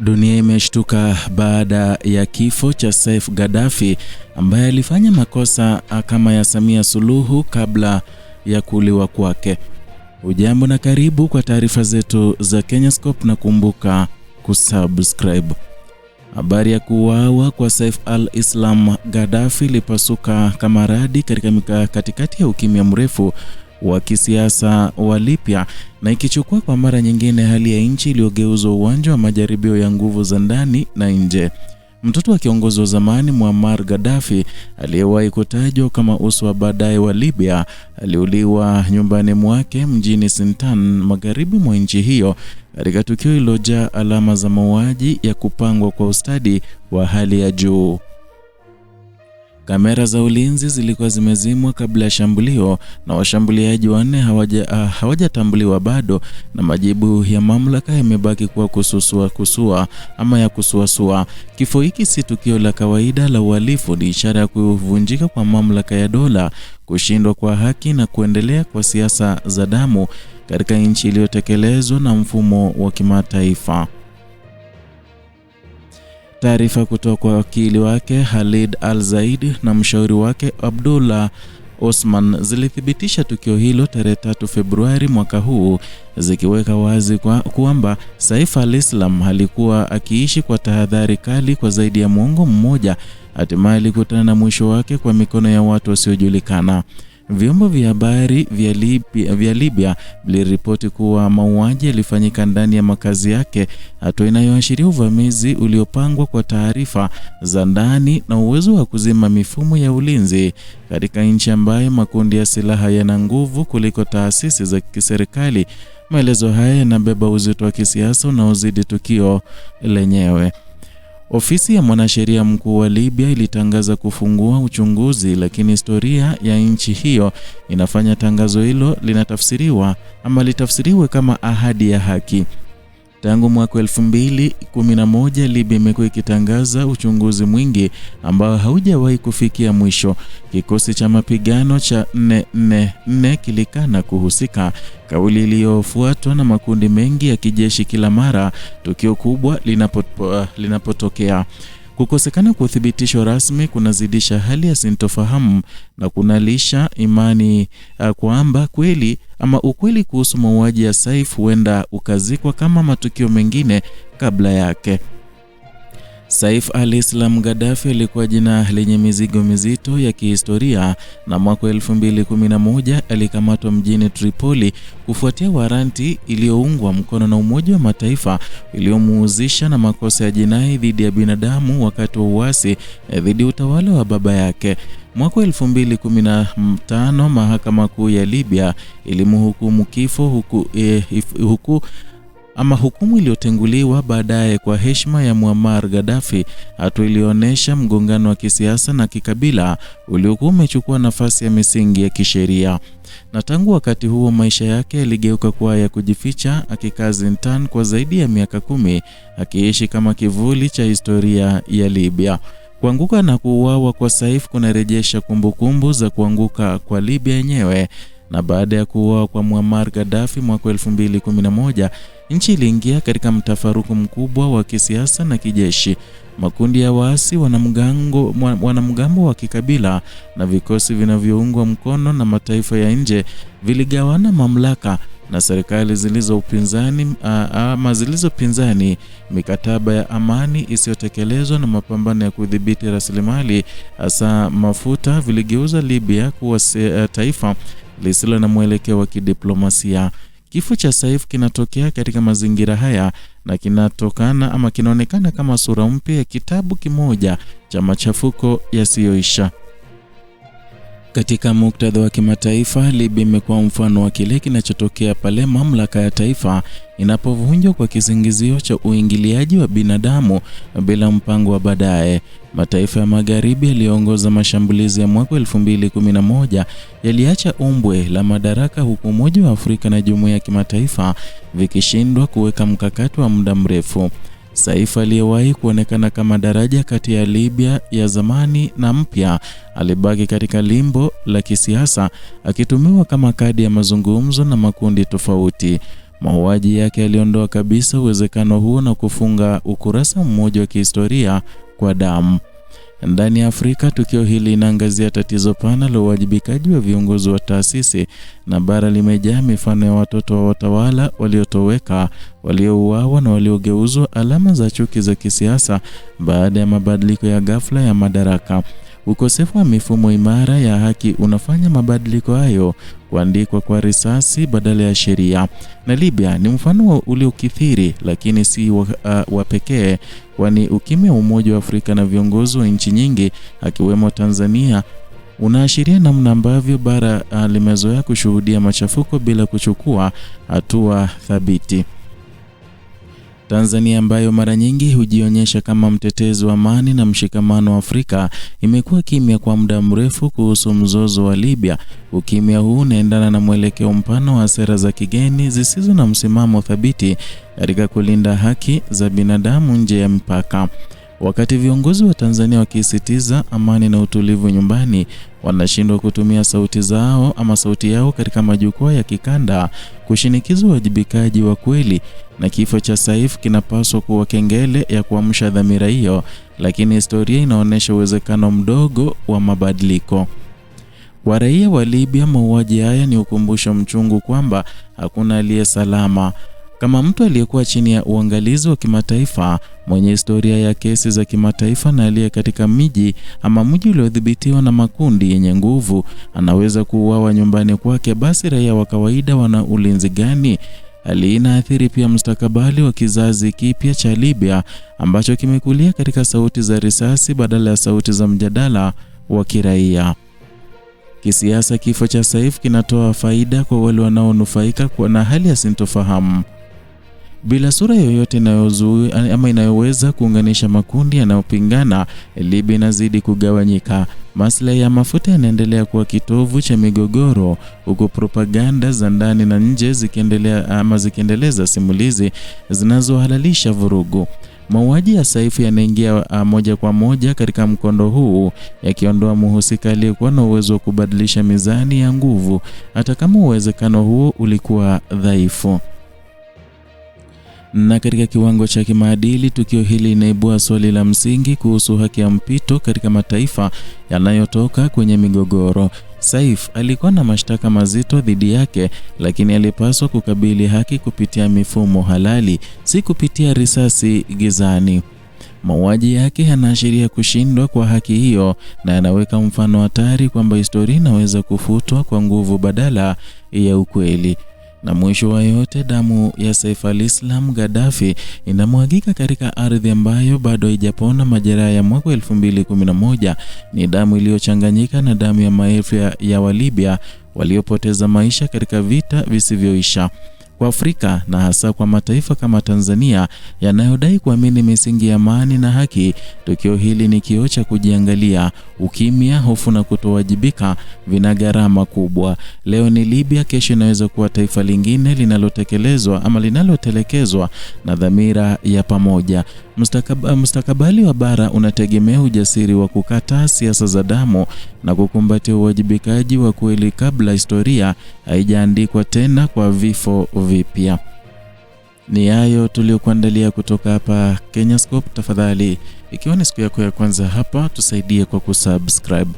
Dunia imeshtuka baada ya kifo cha Saif Gaddafi ambaye alifanya makosa kama ya Samia Suluhu kabla ya kuuliwa kwake. Ujambo na karibu kwa taarifa zetu za Kenyascope na kumbuka kusubscribe. Habari ya kuuawa kwa Saif al-Islam Gaddafi ilipasuka kama radi katikati ya ukimya mrefu wa kisiasa wa Libya na ikichukua kwa mara nyingine hali ya nchi iliyogeuzwa uwanja wa majaribio ya nguvu za ndani na nje. Mtoto wa kiongozi wa zamani Muammar Gaddafi aliyewahi kutajwa kama uso wa baadaye wa Libya aliuliwa nyumbani mwake mjini Sintan, magharibi mwa nchi hiyo, katika tukio lililojaa alama za mauaji ya kupangwa kwa ustadi wa hali ya juu. Kamera za ulinzi zilikuwa zimezimwa kabla ya shambulio na washambuliaji wanne hawajatambuliwa bado, na majibu ya mamlaka yamebaki kuwa kusuasua. Kifo hiki si tukio la kawaida la uhalifu, ni ishara ya kuvunjika kwa mamlaka ya dola, kushindwa kwa haki na kuendelea kwa siasa za damu katika nchi iliyotekelezwa na mfumo wa kimataifa. Taarifa kutoka kwa wakili wake Khalid Al-Zaid na mshauri wake Abdullah Osman zilithibitisha tukio hilo tarehe 3 Februari mwaka huu, zikiweka wazi kwamba Saif al-Islam alikuwa akiishi kwa tahadhari kali kwa zaidi ya muongo mmoja, hatimaye alikutana na mwisho wake kwa mikono ya watu wasiojulikana. Vyombo vya habari vya Libya viliripoti kuwa mauaji yalifanyika ndani ya makazi yake, hatua inayoashiria uvamizi uliopangwa kwa taarifa za ndani na uwezo wa kuzima mifumo ya ulinzi katika nchi ambayo makundi ya silaha yana nguvu kuliko taasisi za kiserikali. Maelezo haya yanabeba uzito wa kisiasa unaozidi tukio lenyewe. Ofisi ya mwanasheria mkuu wa Libya ilitangaza kufungua uchunguzi, lakini historia ya nchi hiyo inafanya tangazo hilo litafsiriwe kama ahadi ya haki. Tangu mwaka 2011 Libya imekuwa ikitangaza uchunguzi mwingi ambao haujawahi kufikia mwisho. Kikosi cha mapigano cha 444 kilikana kuhusika, kauli iliyofuatwa na makundi mengi ya kijeshi kila mara tukio kubwa linapotokea. Kukosekana kwa uthibitisho rasmi kunazidisha hali ya sintofahamu na kunalisha imani kwamba ukweli kuhusu mauaji ya Saif huenda ukazikwa kama matukio mengine kabla yake. Saif al-Islam Gaddafi alikuwa jina lenye mizigo mizito ya kihistoria, na mwaka 2011 alikamatwa mjini Tripoli kufuatia waranti iliyoungwa mkono na Umoja wa Mataifa iliyomuhusisha na makosa ya jinai dhidi ya binadamu wakati wa uasi dhidi ya utawala wa baba yake. Mwaka 2015 mahakama kuu ya Libya ilimhukumu kifo hukumu iliyotenguliwa baadaye kwa heshima ya Muammar Gaddafi, hatua iliyoonyesha mgongano wa kisiasa na kikabila uliokuwa umechukua nafasi ya misingi ya kisheria. Na tangu wakati huo maisha yake yaligeuka kuwa ya kujificha, akikaa Sintan kwa zaidi ya miaka 10 akiishi kama kivuli cha historia ya Libya. Kuanguka na kuuawa kwa Saif kunarejesha kumbukumbu za kuanguka kwa Libya yenyewe. Na baada ya kuuawa kwa Muammar Gaddafi mwaka 2011, nchi iliingia katika mtafaruku mkubwa wa kisiasa na kijeshi. Makundi ya waasi, wanamgambo wa kikabila na vikosi vinavyoungwa mkono na mataifa ya nje viligawana mamlaka, na serikali zilizopinzani, mikataba ya amani isiyotekelezwa na mapambano ya kudhibiti rasilimali hasa mafuta viligeuza Libya kuwa taifa lisilo na mwelekeo wa kidiplomasia. Kifo cha Saif kinatokea katika mazingira haya na kinaonekana kama sura mpya ya kitabu kimoja cha machafuko yasiyoisha. Katika muktadha wa kimataifa, Libya imekuwa mfano wa kile kinachotokea pale mamlaka ya taifa inapovunjwa kwa kisingizio cha uingiliaji wa binadamu bila mpango wa baadaye. Mataifa ya magharibi yaliyoongoza mashambulizi ya mwaka 2011 yaliacha ombwe la madaraka, huku Umoja wa Afrika na jumuiya ya kimataifa vikishindwa kuweka mkakati wa muda mrefu. Saif aliyewahi kuonekana kama daraja kati ya Libya ya zamani na mpya alibaki katika limbo la kisiasa, akitumiwa kama kadi ya mazungumzo na makundi tofauti. Mauaji yake yaliondoa kabisa uwezekano huo na kufunga ukurasa mmoja wa kihistoria kwa damu. Ndani ya Afrika, tukio hili linaangazia tatizo pana la uwajibikaji wa viongozi wa taasisi, na bara limejaa mifano ya watoto wa watawala waliotoweka, waliouawa na waliogeuzwa alama za chuki za kisiasa baada ya mabadiliko ya ghafla ya madaraka. Ukosefu wa mifumo imara ya haki unafanya mabadiliko hayo kuandikwa kwa risasi badala ya sheria. Na Libya ni mfano uliokithiri, lakini si wa pekee, kwani ukimya wa Umoja wa Afrika na viongozi wa nchi nyingi akiwemo Tanzania unaashiria namna ambavyo bara limezoea kushuhudia machafuko bila kuchukua hatua thabiti. Tanzania, ambayo mara nyingi hujionyesha kama mtetezi wa amani na mshikamano wa Afrika, imekuwa kimya kwa muda mrefu kuhusu mzozo wa Libya. Ukimya huu unaendana na mwelekeo mpana wa sera za kigeni zisizo na msimamo thabiti katika kulinda haki za binadamu nje ya mipaka. Wakati viongozi wa Tanzania wakisisitiza amani na utulivu nyumbani, wanashindwa kutumia sauti yao katika majukwaa ya kikanda kushinikiza uwajibikaji wa kweli. Na kifo cha Saif kinapaswa kuwa kengele ya kuamsha dhamira hiyo, lakini historia inaonyesha uwezekano mdogo wa mabadiliko. Kwa raia wa Libya, mauaji haya ni ukumbusho mchungu kwamba hakuna aliye salama. Kama mtu aliyekuwa chini ya uangalizi wa kimataifa, mwenye historia ya kesi za kimataifa na aliye katika mji uliodhibitiwa na makundi yenye nguvu anaweza kuuawa nyumbani kwake, basi raia wa kawaida wana ulinzi gani? Hali inaathiri pia mustakabali wa kizazi kipya cha Libya ambacho kimekulia katika sauti za risasi badala ya sauti za mjadala wa kiraia. Kisiasa, kifo cha Saif kinatoa faida kwa wale wanaonufaika na hali ya sintofahamu. Bila sura yoyote inayoweza kuunganisha makundi yanayopingana, Libya inazidi kugawanyika. Maslahi ya mafuta yanaendelea kuwa kitovu cha migogoro, huku propaganda za ndani na nje zikiendeleza simulizi zinazohalalisha vurugu. Mauaji ya Saif yanaingia moja kwa moja katika mkondo huu, yakiondoa mhusika aliyekuwa na uwezo wa kubadilisha mizani ya nguvu, hata kama uwezekano huo ulikuwa dhaifu. Na katika kiwango cha kimaadili, tukio hili linaibua swali la msingi kuhusu haki ya mpito katika mataifa yanayotoka kwenye migogoro. Saif alikuwa na mashtaka mazito dhidi yake, lakini alipaswa kukabili haki kupitia mifumo halali, si kupitia risasi gizani. Mauaji yake yanaashiria kushindwa kwa haki hiyo, na yanaweka mfano hatari kwamba historia inaweza kufutwa kwa nguvu badala ya ukweli. Na mwisho wa yote, damu ya Saif al-Islam Gaddafi inamwagika katika ardhi ambayo bado haijapona majeraha ya mwaka 2011. Ni damu iliyochanganyika na damu ya maelfu ya Walibya waliopoteza maisha katika vita visivyoisha. Kwa Afrika na hasa kwa mataifa kama Tanzania yanayodai kuamini misingi ya amani na haki, tukio hili ni kioo cha kujiangalia. Ukimya, hofu na kutowajibika vina gharama kubwa. Leo ni Libya, kesho inaweza kuwa taifa lingine linalotelekezwa na dhamira ya pamoja. Mustakabali wa bara unategemea ujasiri wa kukataa siasa za damu na kukumbatia uwajibikaji wa kweli kabla historia haijaandikwa tena kwa vifo vipya. Ni hayo tuliokuandalia kutoka hapa Kenyascope. Tafadhali, ikiwa ni siku yako ya kwanza hapa, tusaidie kwa kusubscribe.